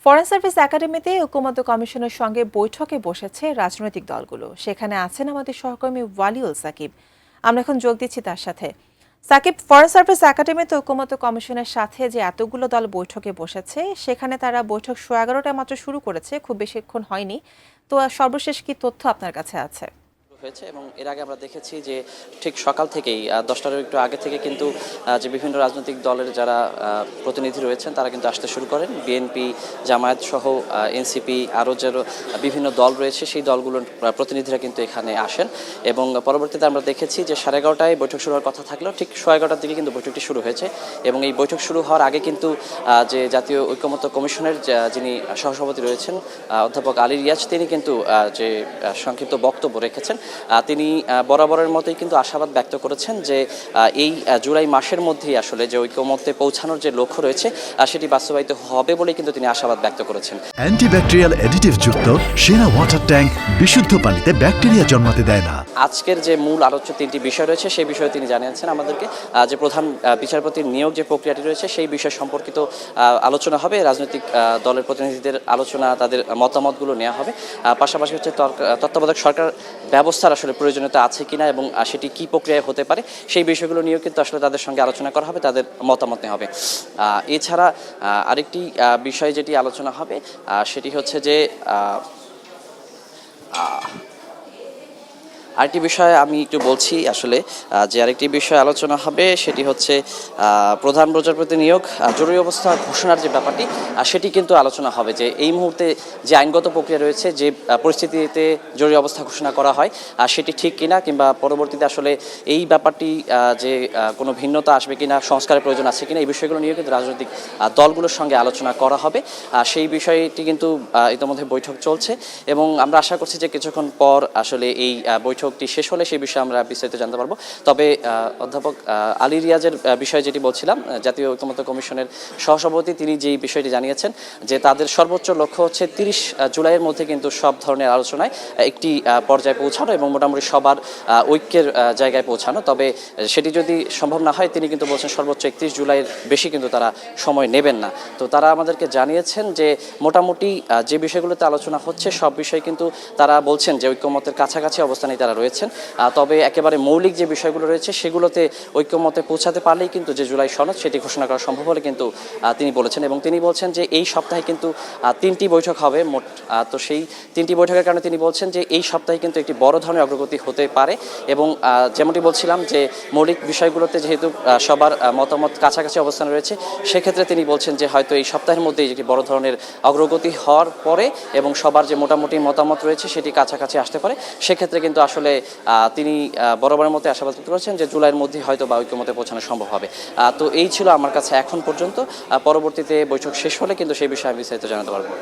Foreign service একাডেমিতে ঐকমত্য কমিশনের সঙ্গে বৈঠকে বসেছে রাজনৈতিক দলগুলো। সেখানে আছেন আমাদের সহকর্মী ওয়ালিউল সাকিব। আমরা এখন যোগ দিচ্ছি তার সাথে। সাকিব, ফরেন সার্ভিস একাডেমিতে ঐকমত্য কমিশনের সাথে যে এতগুলো দল বৈঠকে বসেছে, সেখানে তারা বৈঠক 11:30টায় মাত্র শুরু করেছে, খুব বেশিক্ষণ হয়নি। তো সর্বশেষ কি তথ্য আপনার কাছে আছে? হয়েছে এবং এর আগে আমরা দেখেছি যে ঠিক সকাল থেকেই 10টার একটু আগে থেকে কিন্তু যে বিভিন্ন রাজনৈতিক দলের যারা প্রতিনিধি রয়েছেন তারা কিন্তু আসতে শুরু করেন। বিএনপি, জামায়াত সহ এনসিপি আরও যে বিভিন্ন দল রয়েছে সেই দলগুলোর প্রতিনিধিরা কিন্তু এখানে আসেন এবং পরবর্তীতে আমরা দেখেছি যে 11:30টায় বৈঠক শুরু হওয়ার কথা থাকলেও ঠিক 11:30টার দিকে কিন্তু বৈঠকটি শুরু হয়েছে এবং এই বৈঠক শুরু হওয়ার আগে কিন্তু যে জাতীয় ঐকমত্য কমিশনের যিনি সহসভাপতি রয়েছেন অধ্যাপক আলী রিয়াজ, তিনি কিন্তু যে সংক্ষিপ্ত বক্তব্য রেখেছেন। তিনি বরাবরের মতোই কিন্তু আশাবাদ ব্যক্ত করেছেন যে এই জুলাই মাসের মধ্যেই আসলে যে ঐকমত্যে পৌঁছানোর যে লক্ষ্য রয়েছে সেটি বাস্তবায়িত হবে বলেই কিন্তু তিনি আশাবাদ ব্যক্ত করেছেন। অ্যান্টিব্যাকটেরিয়াল অ্যাডিটিভ যুক্ত সেরা ওয়াটার ট্যাঙ্ক বিশুদ্ধ পানিতে ব্যাকটেরিয়া জন্মাতে দেয় না। আজকের যে মূল আলোচ্য তিনটি বিষয় রয়েছে সেই বিষয়ে তিনি জানিয়েছেন আমাদেরকে যে প্রধান বিচারপতির নিয়োগ যে প্রক্রিয়াটি রয়েছে সেই বিষয় সম্পর্কিত আলোচনা হবে, রাজনৈতিক দলের প্রতিনিধিদের আলোচনা, তাদের মতামতগুলো নেওয়া হবে। পাশাপাশি হচ্ছে তত্ত্বাবধায়ক সরকার ব্যবস্থার আসলে প্রয়োজনীয়তা আছে কিনা এবং সেটি কী প্রক্রিয়ায় হতে পারে সেই বিষয়গুলো নিয়েও কিন্তু আসলে তাদের সঙ্গে আলোচনা করা হবে, তাদের মতামত নেওয়া হবে। এছাড়া আরেকটি বিষয় যেটি আলোচনা হবে সেটি হচ্ছে যে আরেকটি বিষয় আমি একটু বলছি আসলে যে আরেকটি বিষয় আলোচনা হবে সেটি হচ্ছে প্রধান বিচারপতি নিয়োগ, জরুরি অবস্থা ঘোষণার যে ব্যাপারটি সেটি কিন্তু আলোচনা হবে যে এই মুহূর্তে যে আইনগত প্রক্রিয়া রয়েছে, যে পরিস্থিতিতে জরুরি অবস্থা ঘোষণা করা হয় সেটি ঠিক কিনা, কিংবা পরবর্তীতে আসলে এই ব্যাপারটি যে কোনো ভিন্নতা আসবে কিনা, সংস্কারের প্রয়োজন আছে কিনা, এই বিষয়গুলো নিয়ে কিন্তু রাজনৈতিক দলগুলোর সঙ্গে আলোচনা করা হবে। সেই বিষয়টি কিন্তু ইতিমধ্যে বৈঠক চলছে এবং আমরা আশা করছি যে কিছুক্ষণ পর আসলে এই বৈঠকটি শেষ হলে সেই বিষয়ে আমরা বিস্তারিত জানতে পারবো। তবে অধ্যাপক আলী রিয়াজের বিষয়ে যেটি বলছিলাম, জাতীয় ঐকমত্য কমিশনের সহসভাপতি, তিনি যেই বিষয়টি জানিয়েছেন যে তাদের সর্বোচ্চ লক্ষ্য হচ্ছে 30 জুলাইয়ের মধ্যে কিন্তু সব ধরনের আলোচনায় একটি পর্যায়ে পৌঁছানো এবং মোটামুটি সবার ঐক্যের জায়গায় পৌঁছানো। তবে সেটি যদি সম্ভব না হয় তিনি কিন্তু বলছেন সর্বোচ্চ 31 জুলাইয়ের বেশি কিন্তু তারা সময় নেবেন না। তো তারা আমাদেরকে জানিয়েছেন যে মোটামুটি যে বিষয়গুলোতে আলোচনা হচ্ছে সব বিষয় কিন্তু তারা বলছেন যে ঐক্যমতের কাছাকাছি অবস্থানেই তারা রয়েছেন। তবে একেবারে মৌলিক যে বিষয়গুলো রয়েছে সেগুলোতে ঐক্যমতে পৌঁছাতে পারলেই কিন্তু যে জুলাই সনদ সেটি ঘোষণা করা সম্ভব বলে কিন্তু তিনি বলেছেন এবং তিনি বলছেন যে এই সপ্তাহে কিন্তু 3টি বৈঠক হবে মোট। তো সেই 3টি বৈঠকের কারণে তিনি বলছেন যে এই সপ্তাহে কিন্তু একটি বড় ধরনের অগ্রগতি হতে পারে এবং যেমনটি বলছিলাম যে মৌলিক বিষয়গুলোতে যেহেতু সবার মতামত কাছাকাছি অবস্থানে রয়েছে, সেক্ষেত্রে তিনি বলছেন যে হয়তো এই সপ্তাহের মধ্যেই একটি বড় ধরনের অগ্রগতি হওয়ার পরে এবং সবার যে মোটামুটি মতামত রয়েছে সেটি কাছাকাছি আসতে পারে। সেক্ষেত্রে কিন্তু আসলে তিনি বরাবরের মতো আশাবাদ ব্যক্ত করেছেন যে জুলাইয়ের মধ্যে হয়তো বা ঐক্যমতে পৌঁছানো সম্ভব হবে। তো এই ছিল আমার কাছে এখন পর্যন্ত। পরবর্তীতে বৈঠক শেষ হলে কিন্তু সেই বিষয়ে বিস্তারিত জানাতে পারবো।